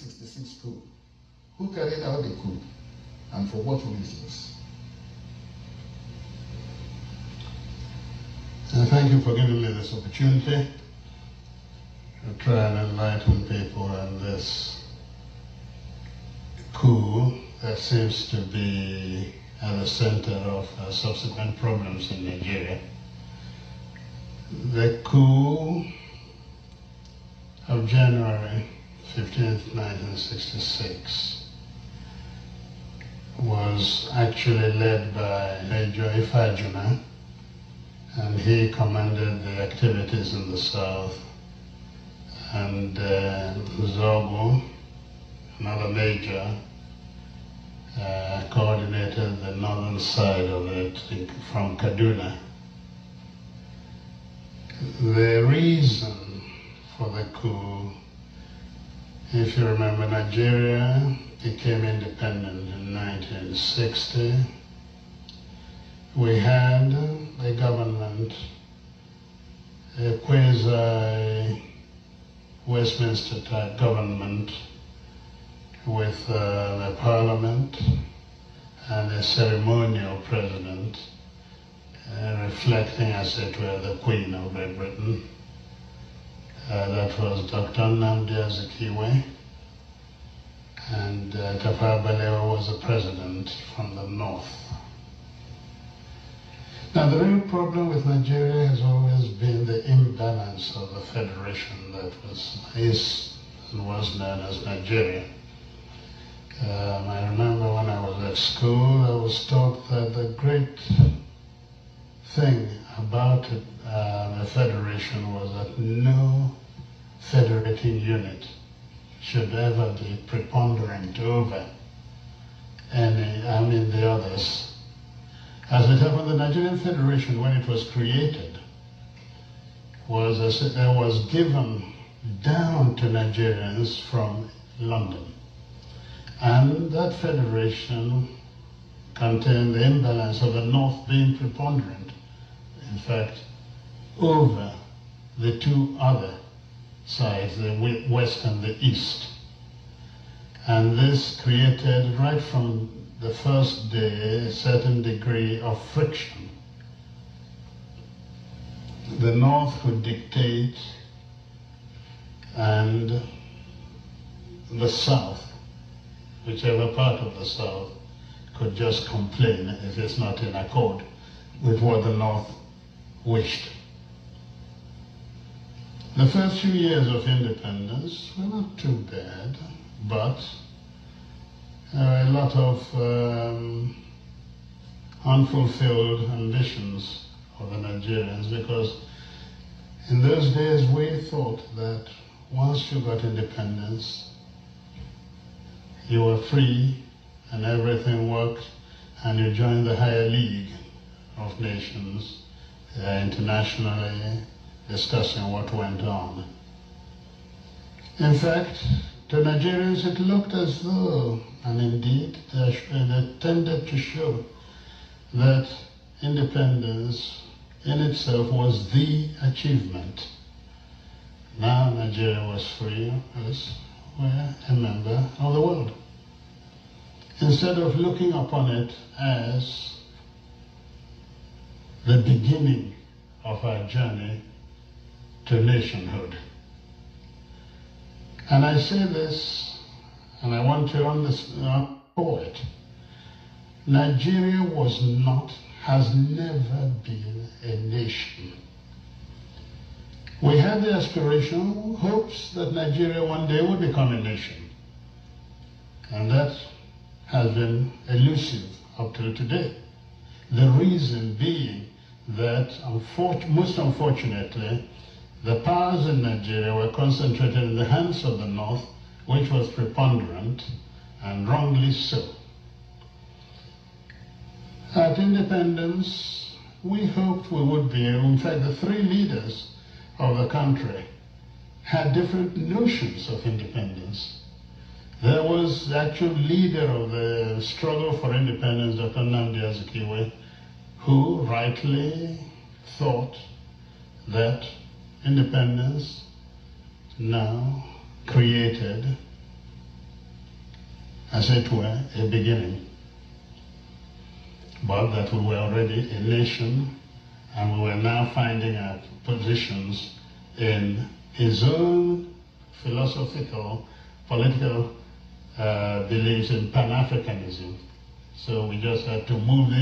1966 coup. Who carried out the coup and for what reasons? Thank you for giving me this opportunity to try and enlighten people on this coup that seems to be at the center of subsequent problems in Nigeria. The coup of January 15th, 1966 was actually led by Major Ifajuna, and he commanded the activities in the south, and Zobo, another major, coordinated the northern side of it from Kaduna. The reason for the coup, if you remember, Nigeria became independent in 1960. We had a government, a quasi-Westminster type government with a parliament and a ceremonial president, reflecting, as it were, the Queen of Great Britain. That was Dr. Nnamdi Azikiwe, and Tafawa Balewa was the president from the north. Now, the real problem with Nigeria has always been the imbalance of the federation that is and was known as Nigeria. I remember when I was at school, I was taught that the great thing about a federation was that no federating unit should ever be preponderant over the others. As it happened, the Nigerian Federation, when it was created, was given down to Nigerians from London. And that federation contained the imbalance of the North being preponderant, in fact, over the two other sides, the West and the East. And this created, right from the first day, a certain degree of friction. The North would dictate, and the South, whichever part of the South, could just complain if it's not in accord with what the North wished. The first few years of independence were not too bad, but a lot of unfulfilled ambitions of the Nigerians, because in those days we thought that once you got independence, you were free and everything worked, and you joined the higher league of nations internationally discussing what went on. In fact, to Nigerians it looked as though, and indeed they tended to show, that independence in itself was the achievement. Now Nigeria was free, as we're a member of the world. Instead of looking upon it as the beginning of our journey to nationhood. And I say this, and I want to underscore it. Nigeria was not, has never been a nation. We had the aspirational hopes that Nigeria one day would become a nation. And that has been elusive up till today. The reason being that, most unfortunately, the powers in Nigeria were concentrated in the hands of the North, which was preponderant, and wrongly so. At independence, we hoped we would be able, in fact, the three leaders of the country had different notions of independence. There was the actual leader of the struggle for independence, Dr. Nnamdi Azikiwe, who rightly thought that independence now created as it were, a beginning, but that we were already a nation and we were now finding our positions in his own philosophical, political beliefs in Pan-Africanism. So we just had to move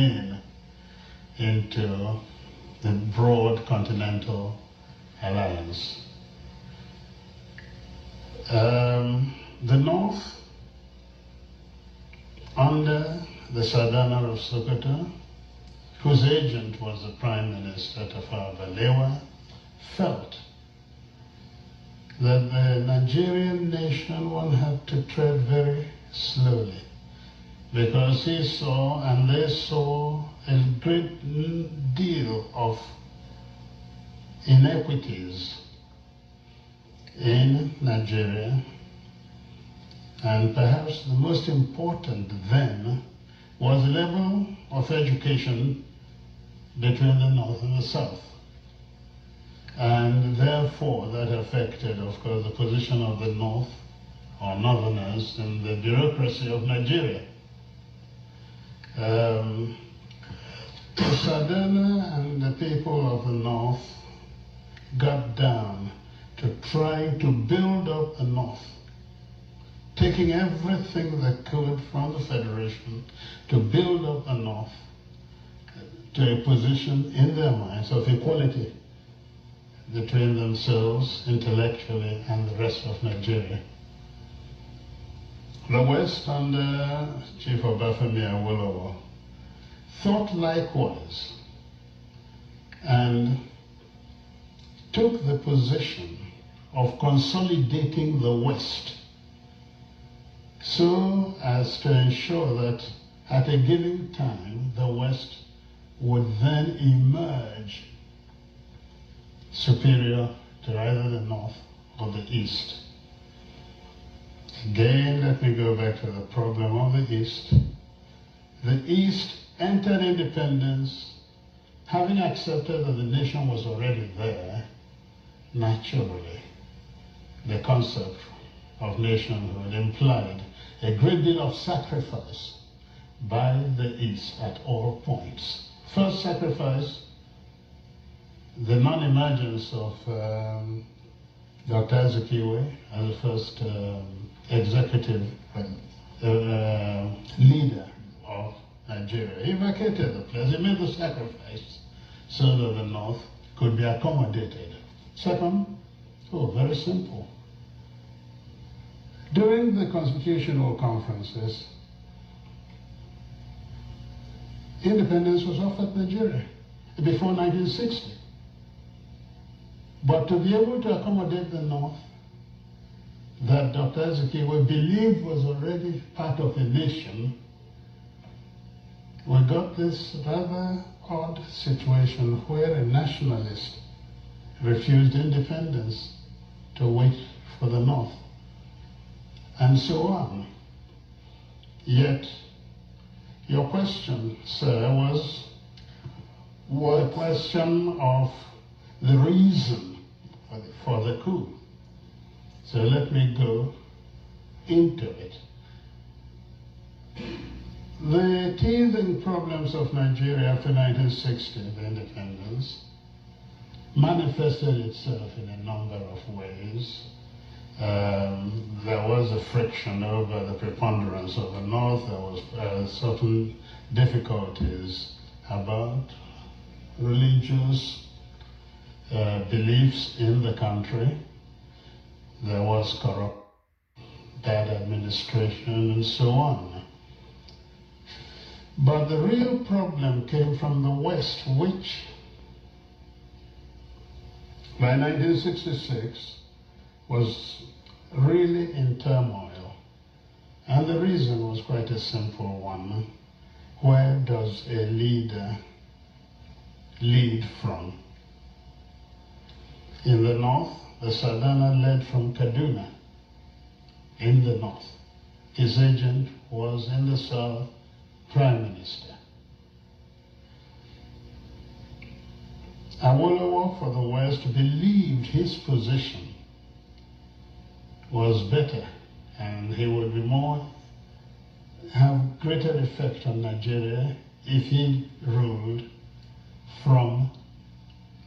into the broad continental alliance. The North, under the Sadana of Sokoto, whose agent was the Prime Minister Tafawa Balewa, felt that the Nigerian nation one had to tread very slowly, because he saw and they saw a great deal of inequities in Nigeria, and perhaps the most important then was the level of education between the North and the South. And therefore that affected, of course, the position of the North, or Northerners, in the bureaucracy of Nigeria. Sadana and the people of the North got down to trying to build up the North, taking everything they could from the Federation to build up the North to a position in their minds of equality between themselves intellectually and the rest of Nigeria. The West, under Chief Obafemi Awolowo, thought likewise and took the position of consolidating the West so as to ensure that at a given time the West would then emerge superior to either the North or the East. Again, let me go back to the problem of the East. The East entered independence having accepted that the nation was already there. Naturally, the concept of nationhood implied a great deal of sacrifice by the East at all points. First sacrifice, the non-emergence of Dr. Azikiwe as the first executive leader of Nigeria. He vacated the place, he made the sacrifice so that the North could be accommodated. Second, very simple. During the constitutional conferences, independence was offered Nigeria before 1960. But to be able to accommodate the North, that Dr. Azikiwe believed was already part of the nation, we got this rather odd situation where a nationalist refused independence to wait for the North, and so on. Yet, your question, sir, was a question of the reason for the coup. So let me go into it. The teething problems of Nigeria after 1960, the independence, manifested itself in a number of ways. There was a friction over the preponderance of the North. There was certain difficulties about religious beliefs in the country. There was corrupt, bad administration, and so on. But the real problem came from the West, which by 1966 was really in turmoil. And the reason was quite a simple one. Where does a leader lead from? In the North, the Sadana led from Kaduna in the North. His agent was in the South, Prime Minister. Awolowo for the West believed his position was better and he would be more have greater effect on Nigeria if he ruled from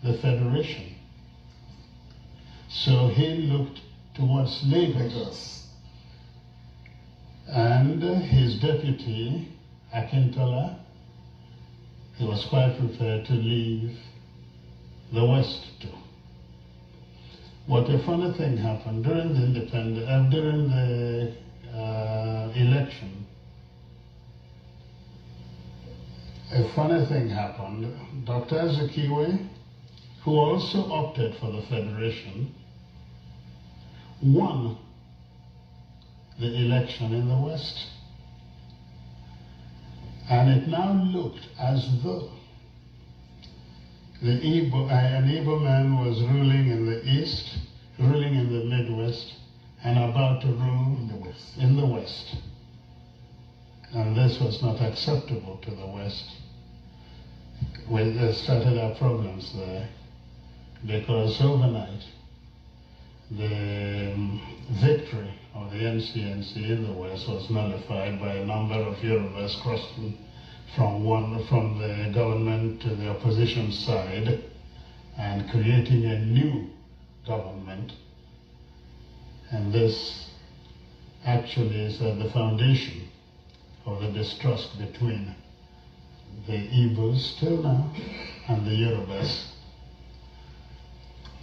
the Federation. So he looked towards Lagos. And his deputy, Akintola, he was quite prepared to leave the West too. What a funny thing happened during the election. A funny thing happened. Dr. Azikiwe, who also opted for the Federation, won the election in the West. And it now looked as though an Igbo man was ruling in the East, ruling in the Midwest, and about to rule in the West. And this was not acceptable to the West. We started our problems there, because overnight, the victory of the NCNC in the West was nullified by a number of Yorubas crossing from the government to the opposition side and creating a new government. And this actually is at the foundation of the distrust between the Igbos till now and the Yorubas.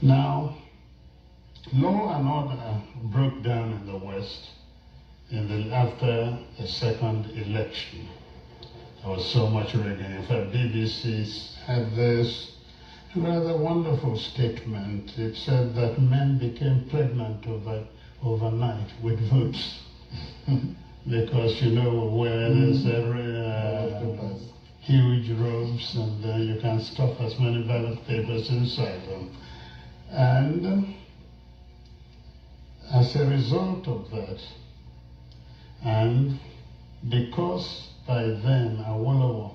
Now, law and order broke down in the West after the second election. There was so much rigging. In fact, BBC had this rather wonderful statement. It said that men became pregnant overnight with votes. Because, where there's huge robes and you can stuff as many ballot papers inside them. And as a result of that, and because by then Awolowo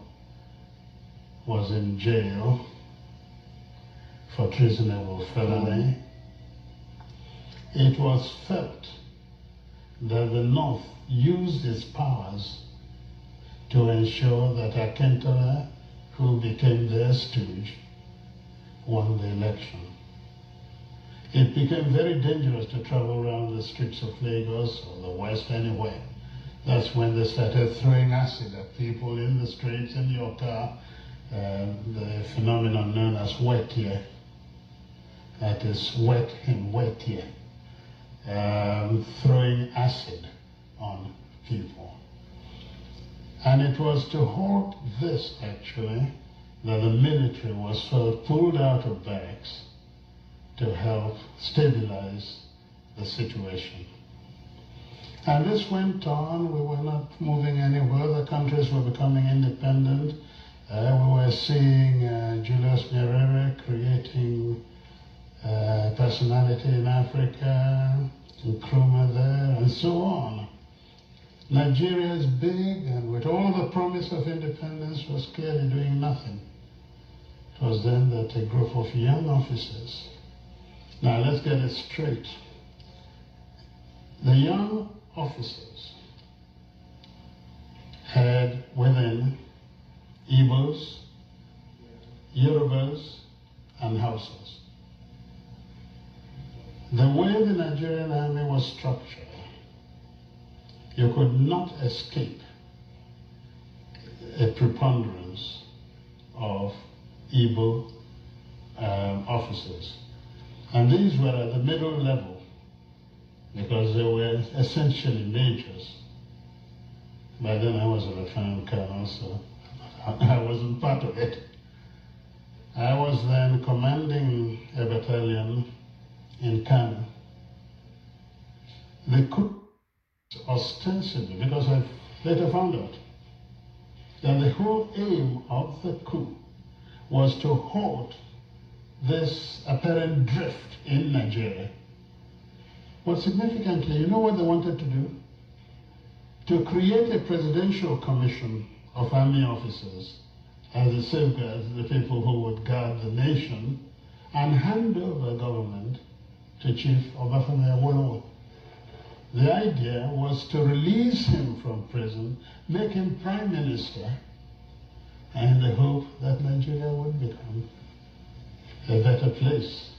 was in jail for treasonable felony, it was felt that the North used its powers to ensure that Akintola, who became their stooge, won the election. It became very dangerous to travel around the streets of Lagos or the West, anywhere. That's when they started throwing acid at people in the streets, in your car, the phenomenon known as wet tear. That is wet tear. Throwing acid on people. And it was to halt this, actually, that the military was pulled out of barracks to help stabilize the situation. And this went on. We were not moving anywhere. The countries were becoming independent. We were seeing Julius Nyerere creating personality in Africa, Nkrumah there, and so on. Nigeria is big, and with all the promise of independence, was clearly doing nothing. It was then that a group of young officers. Now let's get it straight. The young officers had within Igbos, Yorubas, and Hausas. The way the Nigerian army was structured, you could not escape a preponderance of Igbo officers. And these were at the middle level, because they were essentially majors. By then I was a lieutenant colonel, so I wasn't part of it. I was then commanding a battalion in Kano. The coup, ostensibly, because I later found out that the whole aim of the coup was to halt this apparent drift in Nigeria. But significantly, you know what they wanted to do? To create a presidential commission of army officers as the safeguards, the people who would guard the nation, and hand over government to Chief Obafemi Awolowo. The idea was to release him from prison, make him prime minister, and the hope that Nigeria would become a better place.